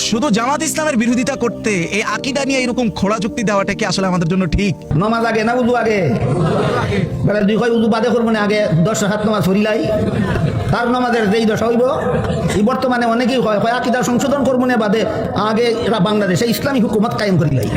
শুধু জামাত ইসলামের বিরোধিতা করতে এই আকীদা নিয়ে এরকম খোড়া যুক্তি দেওয়াটা কি আসলে আমাদের জন্য ঠিক? নমাজ আগে না উজু আগে? বেলা দুই কয় উজু বাদে করবো না, আগে 10 হাত নমাজ হরিলাই তার নমাজের যেই দশা হইব। এই বর্তমানে অনেকেই হয় আকীদা সংশোধন করবো না বাদে আগে এরা বাংলাদেশে ইসলামী হুকুমত কায়েম করিলাই।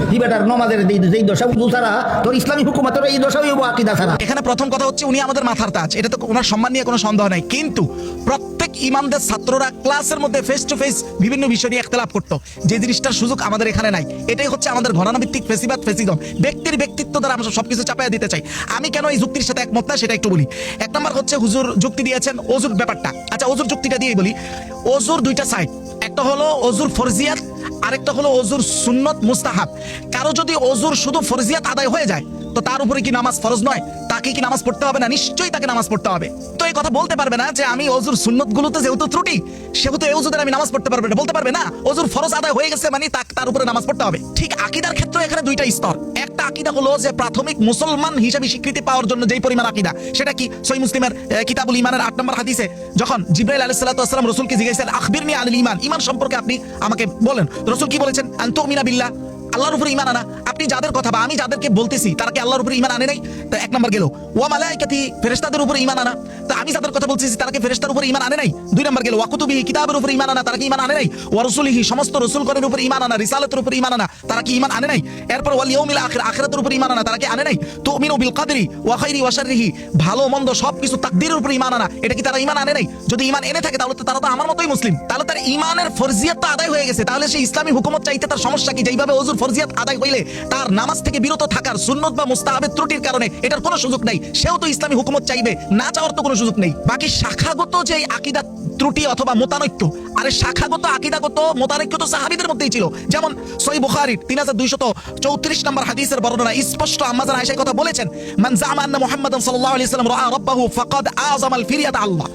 কি বেটার নমাজের যেই দশা উজু ছাড়া তোর ইসলামী হুকুমতের এই দশা হইব আকীদা ছাড়া। এখানে প্রথম কথা হচ্ছে উনি আমাদের মাথার তাজ, এটা তো ওনার সম্মান নিয়ে কোনো সন্দেহ নাই। কিন্তু প্রত্যেক ইমামদের ছাত্ররা ক্লাসের মধ্যে ফেস টু ফেস বিভিন্ন বিষয় নিয়ে ইখতিলাফ করতো, যে জিনিসটার সুযোগ আমাদের এখানে নাই। এটাই হচ্ছে আমাদের ঘরানা ভিত্তিক ফেসিবাদ, ফেসিজম। ব্যক্তির ব্যক্তিত্ব দ্বারা আমরা সবকিছু চাপাইয়া দিতে চাই। আমি কেন এই যুক্তির সাথে একমত না সেটা একটু বলি। এক নম্বর হচ্ছে হুজুর যুক্তি দিয়েছেন ওযুর ব্যাপারটা। আচ্ছা, ওযুর যুক্তিটা দিয়েই বলি। ওযুর দুইটা সাইড, একটা হলো ওযুর ফরজিয়াত, আরেকটা হলো ওযুর সুন্নত মুস্তাহাব। কারো যদি ওযুর শুধু ফরজিয়াত আদায় হয়ে যায় তো তার উপরে কি নামাজ ফরজ নয়? তাকে কি নামাজ পড়তে হবে না? নিশ্চয়ই তাকে নামাজ পড়তে হবে। তো এই কথা বলতে পারবে না যে আমি ওযুর সুন্নত গুলোতে যেহেতু ত্রুটি সেহেতু এই ওযুদের আমি নামাজ পড়তে পারবো না, বলতে পারবে না। ওযুর ফরজ আদায় হয়ে গেছে মানে তার উপরে নামাজ পড়তে হবে। ঠিক আকীদার ক্ষেত্রে এখানে দুইটা স্তর। একটা আকীদা হলো যে প্রাথমিক মুসলমান হিসেবে স্বীকৃতি পাওয়ার জন্য যেই পরিমাণ আকীদা, সেটা কি সহিহ মুসলিমের কিতাবুল ঈমানের 8 নম্বর হাদিসে যখন জিবরাইল আলাইহিস সালাতু ওয়াস সালাম রাসূলকে জিজ্ঞাসা করেন আখবিরনি আনিল ঈমান, ঈমান সম্পর্কে আপনি আমাকে বলেন। রাসূল কি বলেছেন? আন তুমিনা বিল্লাহ, আল্লাহর উপরে ঈমান আনা। আপনি যাদের কথা বা আমি যাদেরকে বলতেছি তারা কি আল্লাহর উপরে ঈমান আনে নাই? তা এক নাম্বার গেল। ওয়া মালাইকাতি, ফেরেশতাদের উপরে ঈমান আনা। তা আমি যাদের কথা বলতেছি তারা কি ফেরেশতার উপরে ঈমান আনে নাই? দুই নাম্বার গেল। ওয়া কুতুবিহি, কিতাবের উপরে ঈমান আনা। তারা কি ঈমান আনে নাই? ওয়া রাসূলিহি, সমস্ত রাসূলগণের উপরে ঈমান আনা। রিসালাতের উপরে ঈমান আনা। তারা কি ঈমান আনে নাই? এরপর ওয়াল ইয়াউমিল আখির, আখিরাতের উপরে ঈমান আনা। তারা কি আনে নাই? তুমিনু বিল কদরি ওয়া খাইরি ওয়া শাররিহি, ভালো মন্দ সবকিছু তাকদীরের উপরে ঈমান আনা। এটা কি তারা ঈমান আনে নাই? যদি ঈমান এনে থাকে তাহলে তো তারা তো আমার মতোই মুসলিম। তাহলে তার ঈমানের ফরজিয়াত তো আদায় হয়ে গেছে। তাহলে সেই ইসলামী হুকুমত চাইতে তার সমস্যা কি? যেইভাবে ওযুর ফরজিয়াত আদায় হইলে তার নামাজ থেকে বিরত থাকার সুন্নত বা মুস্তাহাবের ত্রুটির কারণে এটার কোনো সুযোগ নাই, সেও তো ইসলামী হুকুমত চাইবে, না চাওয়ার তো কোনো সুযোগ নেই। বাকি শাখাগত যে আকীদা ত্রুটি অথবা মোতানৈক্য, আরে শাখাগত আকীদাগত মোতানৈক্য তো সাহাবীদের মধ্যেই ছিল। যেমন সহিহ বুখারীর 3234 নম্বর হাদিসের বর্ণনা স্পষ্ট আম্মা জান আয়েশা কথা বলেছেন, মান জামা আন্না মুহাম্মাদান সাল্লাল্লাহু আলাইহি ওয়াসাল্লাম রাআ রাব্বাহু ফাকাদ আযামাল ফিরিয়াত আল্লাহ।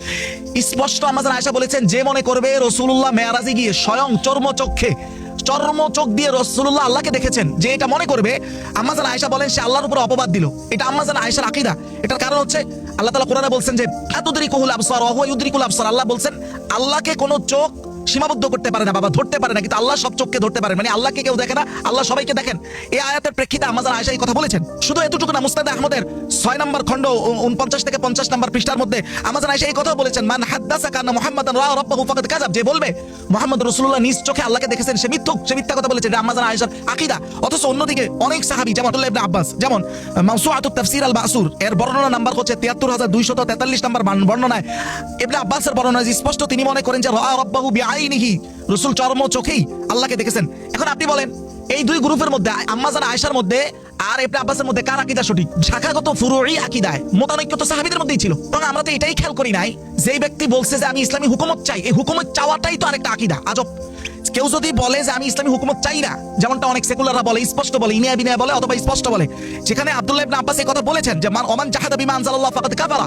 স্পষ্ট আম্মা জান আয়েশা বলেছেন, যে মনে করবে রাসূলুল্লাহ মেরাজে গিয়ে স্বয়ং চর্মচোখ দিয়ে রাসূলুল্লাহ আল্লাহকে দেখেছেন, যে এটা মনে করবে, আম্মা জান আয়েশা বলেন সে আল্লাহর উপর অপবাদ দিল। এটা আম্মা জান আয়েশার আকীদা। এটার কারণ হচ্ছে আল্লাহ তাআলা কোরআনে বলছেন যে আতুদরিকুল আবসার ওয়া হুয়া ইউদরিকুল আবসার। আল্লাহ বলছেন আল্লাহকে কোনো চোখ সীমাবদ্ধ করতে পারে না বাবা, ধরতে পারে না, কিন্তু আল্লাহ সব চোখকে ধরতে পারে। মানে আল্লাহকে কেউ দেখে না, আল্লাহ সবাইকে দেখেন। এই আয়াতের প্রেক্ষিতে আম্মা জান আয়েশা এই কথা বলেছেন। শুধু এতটুকু না, মুসনাদে আহমদের 6 নম্বর খণ্ড 49 থেকে 50 নম্বর পৃষ্ঠার মধ্যে আম্মা জান আয়েশা এই কথা বলেছেন, মান হাদ্দাসাকা আন্না মুহাম্মাদান রাআ রাব্বাহু ফাকাদ কাযাব। যে বলবে মুহাম্মদ রাসূলুল্লাহ নিজ চোখে আল্লাহকে দেখেছেন সে মিথ্যুক, সে মিথ্যা কথা বলেছে। এটা আম্মা জান আয়েশার আকীদা। অথচ অন্যদিকে অনেক সাহাবী যেমন আব্দুল্লাহ ইবনে আব্বাস, যেমন মাওসুআতুত তাফসীর আল মাসুর এর বর্ণনা নাম্বার হচ্ছে 73243 নম্বর বর্ণনায় ইবনে আব্বাসের বর্ণনায় স্পষ্ট তিনি মনে করেন যে রাআ রাব্বাহু বিআইনিহি, রাসূল চর্ম চোখেই আল্লাহকে দেখেছেন। এখন আপনি বলেন এই দুই গ্রুপের মধ্যে আম্মা জান আয়েশার মধ্যে আর ইবনে আব্বাসের মধ্যে কার আকীদা সঠিক? শাখাগত ফুরুই আকীদায় মোতানৈক্য তো সাহাবীদের মধ্যেই ছিল। তখন আমরা তো এটাই খেয়াল করি নাই, যেই ব্যক্তি বলছে যে আমি ইসলামী হুকুমত চাই, এই হুকুমত চাওয়াটাই তো আরেকটা আকীদা। আজব। কেউ যদি বলে যে আমি ইসলামী হুকুমত চাই না, যেমনটা অনেক সেকুলাররা বলে, স্পষ্ট বলে, ইনিয়া বিনিয়া বলে অথবা স্পষ্ট বলে, যেখানে আব্দুল্লাহ ইবনে আব্বাস এই কথা বলেছেন যে মান ওমান জাহাদা বিমা আনজালাল্লাহু ফাকাদ কাফারা,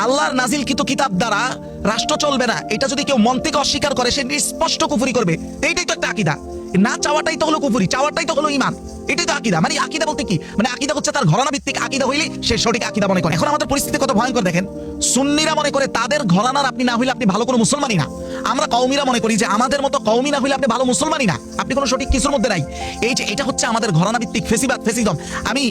আল্লাহর নাজিলকৃত কিতাব দ্বারা রাষ্ট্র চলবে না, এটা যদি কেউ মন থেকে অস্বীকার করে সে স্পষ্ট কুফরি করবে। এইটাই তো একটা আকীদা। না চাওয়াটাই তো হলো কুফরি, চাওয়াটাই তো হলো ঈমান। এটাই তো আকীদা। মানে আকীদা বলতে কি? মানে আকীদা হচ্ছে তার ঘরানা ভিত্তিক আকীদা হইলে সে সঠিক আকীদা মনে করে। এখন আমাদের পরিস্থিতি কত ভয়ঙ্কর দেখেন। সুন্নিরা মনে করে তাদের ঘরানার আপনি না হইলে আপনি ভালো কোনো মুসলমানই না। আমরা কওমিরা মনে করি যে আমাদের মতো কওমি না হইলে আপনি ভালো মুসলমানই না, আপনি কোনো সঠিক কিছুর মধ্যে নাই। এই যে এটা হচ্ছে আমাদের ঘরানা ভিত্তিক ফেসিবাদ, ফেসিজম। আমি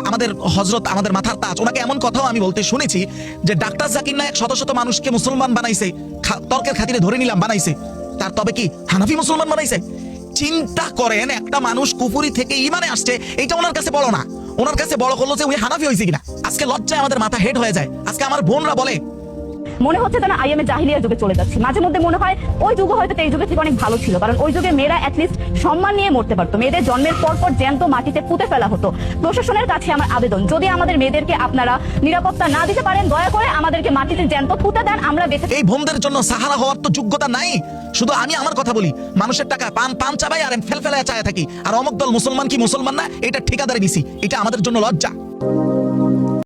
আমাদের হযরত, আমাদের মাথার তাজ, ওনাকে এমন কথাও আমি বলতে শুনেছি যে ডাক্তার জাকির নায়েক শত শত মানুষকে মুসলমান বানাইছে, তর্কের খাতিরে ধরে নিলাম বানাইছে, তার তবে কি হানাফি মুসলমান বানাইছে? চিন্তা করেন, একটা মানুষ কুফরি থেকে ঈমানে আসছে, এটা ওনার কাছে বড় না। ওনার কাছে বড় হলো যে উনি হানাফি হয়েছে কিনা। আজকে লজ্জায় আমাদের মাথা হেড হয়ে যায়। আজকে আমার বোনরা বলে মনে হচ্ছে যেন আইএমএ জাহিলিয়ার যুগে চলে যাচ্ছে। মাঝে মধ্যে মনে হয় ওই যুগ হয়তো এই যুগের থেকে অনেক ভালো ছিল, কারণ ওই যুগে মেয়েরা অ্যাটলিস্ট সম্মান নিয়ে মরতে পারতো, মেয়েদের জন্মের পর জ্যান্ত মাটিতে পুঁতে ফেলা হতো। প্রশাসনের কাছে আমার আবেদন, যদি আমাদের মেয়েদেরকে আপনারা নিরাপত্তা না দিতে পারেন, দয়া করে আমাদেরকে মাটিতে জ্যান্ত পুঁতে দেন, আমরা বেঁচে। এই বোনদের জন্য সাহারা হওয়ার তো যোগ্যতা নাই। শুধু আমি আমার কথা বলি, মানুষের টাকা পান চাবাই আর ফেলফেলায় চায় থাকি, আর অমুক দল মুসলমান কি মুসলমান না এটা ঠিকাদারি নিছি। এটা আমাদের জন্য লজ্জা।